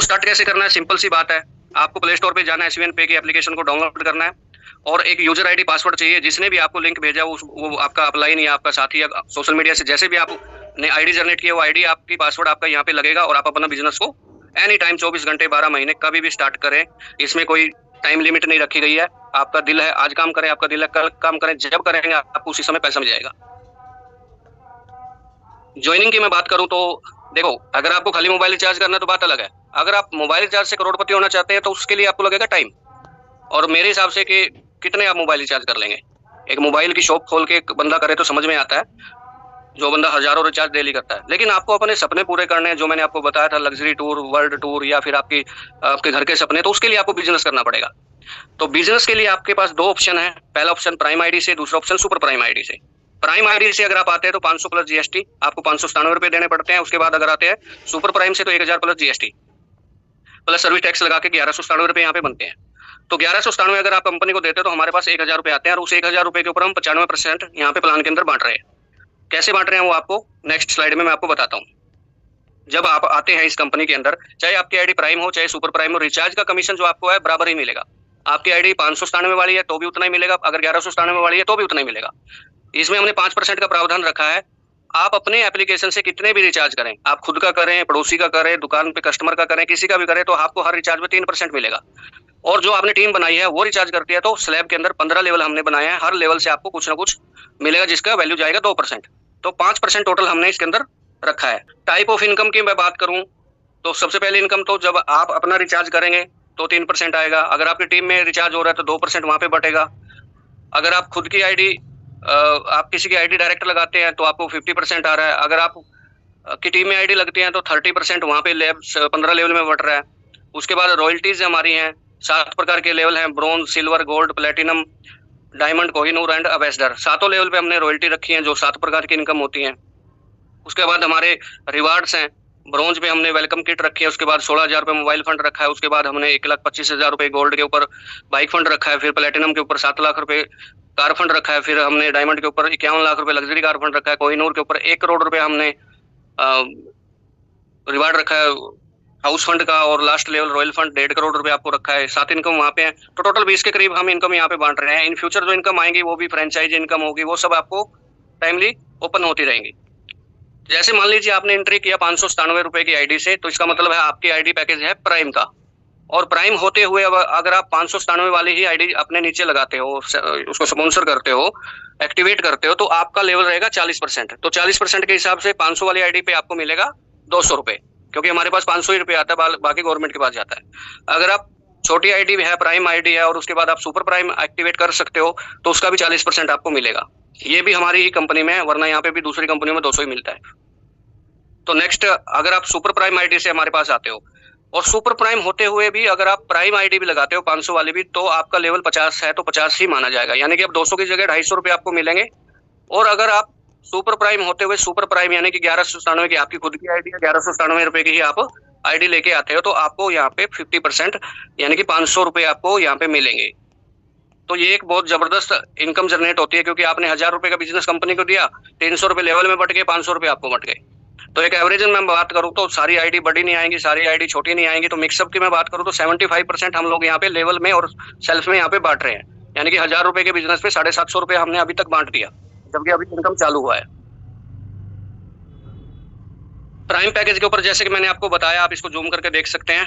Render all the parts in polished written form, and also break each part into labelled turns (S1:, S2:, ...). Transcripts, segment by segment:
S1: Start कैसे करना है, सिंपल सी बात है। आपको प्ले स्टोर पे जाना है, एसवीएन पे की एप्लीकेशन को डाउनलोड करना है और एक यूजर आईडी पासवर्ड चाहिए। जिसने भी आपको लिंक भेजा वो आपका अपलाइन या आपका साथी या सोशल मीडिया से जैसे भी आपने आईडी जनरेट किया, वो आईडी आपकी पासवर्ड आपका यहाँ पे लगेगा और आप अपना बिजनेस को एनी टाइम 24 घंटे 12 महीने कभी भी स्टार्ट करें। इसमें कोई टाइम लिमिट नहीं रखी गई है। आपका दिल है आज काम करें, आपका दिल है कल काम करें, जब करेंगे आपको उसी समय पैसा मिल जाएगा। ज्वाइनिंग की मैं बात करूं तो देखो, अगर आपको खाली मोबाइल रिचार्ज करना है तो बात अलग है। अगर आप मोबाइल रिचार्ज से करोड़पति होना चाहते हैं तो उसके लिए आपको लगेगा टाइम। और मेरे हिसाब से कि कितने आप मोबाइल रिचार्ज कर लेंगे। एक मोबाइल की शॉप खोल के एक बंदा करे तो समझ में आता है, जो बंदा हजारों रिचार्ज डेली करता है। लेकिन आपको अपने सपने पूरे करने हैं, जो मैंने आपको बताया था, लग्जरी टूर, वर्ल्ड टूर या फिर आपके घर के सपने, तो उसके लिए आपको बिजनेस करना पड़ेगा। तो बिजनेस के लिए आपके पास दो ऑप्शन है। पहला ऑप्शन प्राइम आईडी से, दूसरा ऑप्शन सुपर प्राइम आईडी से। प्राइम आईडी से अगर आप आते हैं तो 500 प्लस जीएसटी आपको 597 रुपए देने पड़ते हैं। उसके बाद अगर आते हैं सुपर प्राइम से तो 1000 plus GST plus service tax लगा के 1197 रुपए यहाँ पे बनते हैं। तो 1197 अगर आप कंपनी को देते हैं तो हमारे पास 1000 रुपए आते हैं और उस 1000 रुपए के ऊपर हम 95% यहाँ पे प्लान के अंदर बांट रहे हैं। कैसे बांट रहे हैं वो आपको नेक्स्ट स्लाइड में मैं आपको बताता हूँ। जब आप आते हैं इस कंपनी के अंदर, चाहे आपकी आईडी प्राइम हो चाहे सुपर प्राइम हो, रिचार्ज का कमीशन जो आपको है बराबर ही मिलेगा। आपकी आईडी 597 वाली है तो भी उतना ही मिलेगा, अगर 1197 वाली है तो भी उतना ही मिलेगा। इसमें हमने 5% का प्रावधान रखा है। आप अपने एप्लीकेशन से कितने भी रिचार्ज करें, आप खुद का करें, पड़ोसी का करें, दुकान पे कस्टमर का करें, किसी का भी करें, तो आपको हर रिचार्ज में 3% मिलेगा। और जो आपने टीम बनाई है वो रिचार्ज करती है तो स्लैब के अंदर 15 लेवल हमने बनाए हैं, हर लेवल से आपको कुछ ना कुछ मिलेगा जिसका वैल्यू जाएगा 2%। तो 5% टोटल हमने इसके अंदर रखा है। टाइप ऑफ इनकम की मैं बात करूं तो सबसे पहले इनकम तो जब आप अपना रिचार्ज करेंगे तो 3% आएगा। अगर आपकी टीम में रिचार्ज हो रहा है तो 2% वहां पे बटेगा। अगर आप खुद की आईडी आप किसी की आईडी डायरेक्ट लगाते हैं तो आपको 50% आ रहा है। अगर आप की टीम में आईडी लगती है तो 30% वहां पे 15 लेवल में बट रहा है। उसके बाद रॉयल्टीज हमारी हैं, 7 प्रकार के लेवल हैं, bronze, silver, gold, platinum, diamond, Kohinoor and ambassador. 7 level पे हमने रॉयल्टी रखी है जो 7 प्रकार की इनकम होती है। उसके बाद हमारे रिवार्ड्स हैं। ब्रोंज पे हमने वेलकम किट रखी है, उसके बाद 16,000 रुपए मोबाइल फंड रखा है, उसके बाद हमने 1,25,000 रुपए गोल्ड के ऊपर बाइक फंड रखा है, फिर प्लेटिनम के ऊपर 7 लाख रुपए कार फंड रखा है, फिर हमने डायमंड के ऊपर 51 लाख रुपए लग्जरी कार फंड रखा है, कोहिनूर के ऊपर 1 करोड़ रुपए हमने रिवार्ड रखा है हाउस फंड का, और last level royal fund 1.5 crore रुपए आपको रखा है। 7 इनकम वहाँ पे है, तो टोटल 20 के करीब हम इनकम यहाँ पे बांट रहे हैं। इन फ्यूचर जो इनकम आएंगी वो भी फ्रेंचाइज इनकम होगी, वो सब आपको टाइमली ओपन होती रहेंगी। जैसे मान लीजिए आपने एंट्री किया 597 रुपए की आईडी से, तो इसका मतलब है आपकी आईडी पैकेज है प्राइम का। और प्राइम होते हुए अगर आप 597 वाली ही आईडी अपने नीचे लगाते हो, उसको स्पॉन्सर करते हो, एक्टिवेट करते हो, तो आपका लेवल रहेगा 40%। तो 40% के हिसाब से 500 वाली आईडी पे आपको मिलेगा 200 रुपए, क्योंकि हमारे पास 500 ही रुपए आता है, बाकी गवर्नमेंट के पास जाता है। अगर आप छोटी आईडी है, प्राइम आईडी है, और उसके बाद आप सुपर प्राइम एक्टिवेट कर सकते हो तो उसका भी 40% आपको मिलेगा। ये भी हमारी ही कंपनी में है, वरना यहाँ पे भी दूसरी कंपनियों में 200 ही मिलता है। तो नेक्स्ट, अगर आप सुपर प्राइम आईडी से हमारे पास आते हो और सुपर प्राइम होते हुए भी अगर आप प्राइम आईडी भी लगाते हो 500 वाली भी, तो आपका लेवल 50 है तो 50 ही माना जाएगा, यानी कि अब 200 की जगह 250 रुपए आपको मिलेंगे। और अगर आप सुपर प्राइम होते हुए सुपर प्राइम यानी कि 1197 की आपकी खुद की आईडी है, 1197 रुपए की ही आप आईडी लेके आते हो, तो आपको यहाँ पे 50% यानी कि 500 रुपए आपको यहाँ पे मिलेंगे। तो ये एक बहुत जबरदस्त इनकम जनरेट होती है, क्योंकि आपने 1000 रुपए का बिजनेस कंपनी को दिया, 300 रुपए लेवल में बट गए, 500 रुपए आपको बट गए। तो एक एवरेज में मैं बात करूं तो सारी आईडी बड़ी नहीं आएंगी, सारी आईडी छोटी नहीं आएंगी। तो मिक्सअप की मैं बात करूं तो 75% हम लोग यहाँ पे लेवल में और सेल्फ में यहाँ पे बांट रहे हैं, यानी कि 1000 रुपए के बिजनेस पे 750 रुपए हमने अभी तक बांट दिया, जबकि अभी इनकम चालू हुआ है। प्राइम पैकेज के ऊपर जैसे कि मैंने आपको बताया, आप इसको जूम करके देख सकते हैं।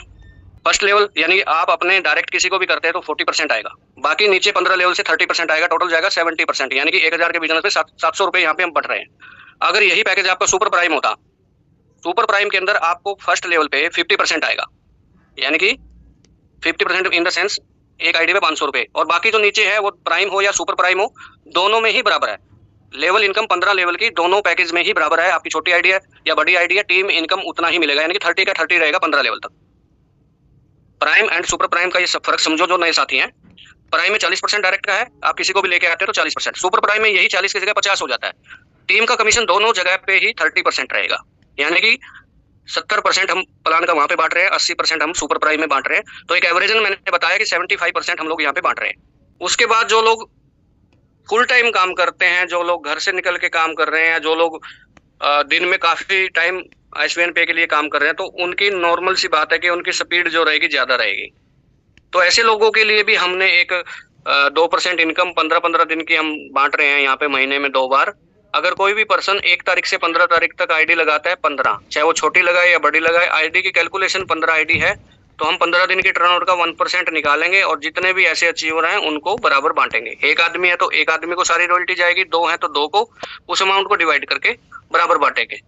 S1: फर्स्ट लेवल यानी आप अपने डायरेक्ट किसी को भी करते हैं तो 40% आएगा, बाकी नीचे 15 लेवल से 30% आएगा, टोटल जाएगा 70%, यानी कि 1000 के बिजनेस पे 700 रुपए यहाँ पे हम बट रहे हैं। अगर यही पैकेज आपका सुपर प्राइम होता, सुपर प्राइम के अंदर आपको फर्स्ट लेवल पे 50% आएगा, यानी कि 50% इन द सेंस एक आईडी पे 500 रुपए, और बाकी जो नीचे है वो प्राइम हो या सुपर प्राइम हो, दोनों में ही बराबर है। लेवल इनकम 15 लेवल की दोनों पैकेज में ही बराबर है। आपकी छोटी आईडी है या बड़ी आईडी है, टीम इनकम उतना ही मिलेगा, यानी कि 30 का 30 रहेगा 15 लेवल तक। प्राइम एंड सुपर प्राइम का ये सब फर्क समझो जो नए साथी हैं। प्राइम में 40% डायरेक्ट का है, आप किसी को भी लेके आते हैं तो 40%। सुपर प्राइम में यही 40 की जगह 50 हो जाता है। टीम का कमीशन दोनों जगह पे ही 30% रहेगा, यानी कि 70% हम प्लान का वहां पे बांट रहे हैं, 80% हम सुपर प्राइम में बांट रहे हैं। तो एक एवरेज मैंने बताया कि 75% हम लोग यहाँ पे बांट रहे हैं। उसके बाद जो लोग फुल टाइम काम करते हैं, जो लोग घर से निकल के काम कर रहे हैं, जो लोग दिन में काफी टाइम एसबीएन पे के लिए काम कर रहे हैं, तो उनकी नॉर्मल सी बात है कि उनकी स्पीड जो रहेगी ज्यादा रहेगी। तो ऐसे लोगों के लिए भी हमने एक 2% इनकम 15-15 दिन की हम बांट रहे हैं यहाँ पे, महीने में 2 बार। अगर कोई भी पर्सन 1 तारीख से 15 तारीख तक आईडी लगाता है, 15, चाहे वो छोटी लगाए या बड़ी लगाए, आईडी की कैलकुलेशन 15 आईडी है, तो हम 15 दिन की टर्नओवर का 1% निकालेंगे और जितने भी ऐसे अचीवर हैं उनको बराबर बांटेंगे। एक आदमी है तो एक आदमी को सारी रॉयल्टी जाएगी, 2 हैं तो 2 को, उस अमाउंट को डिवाइड करके बराबर बांटेंगे।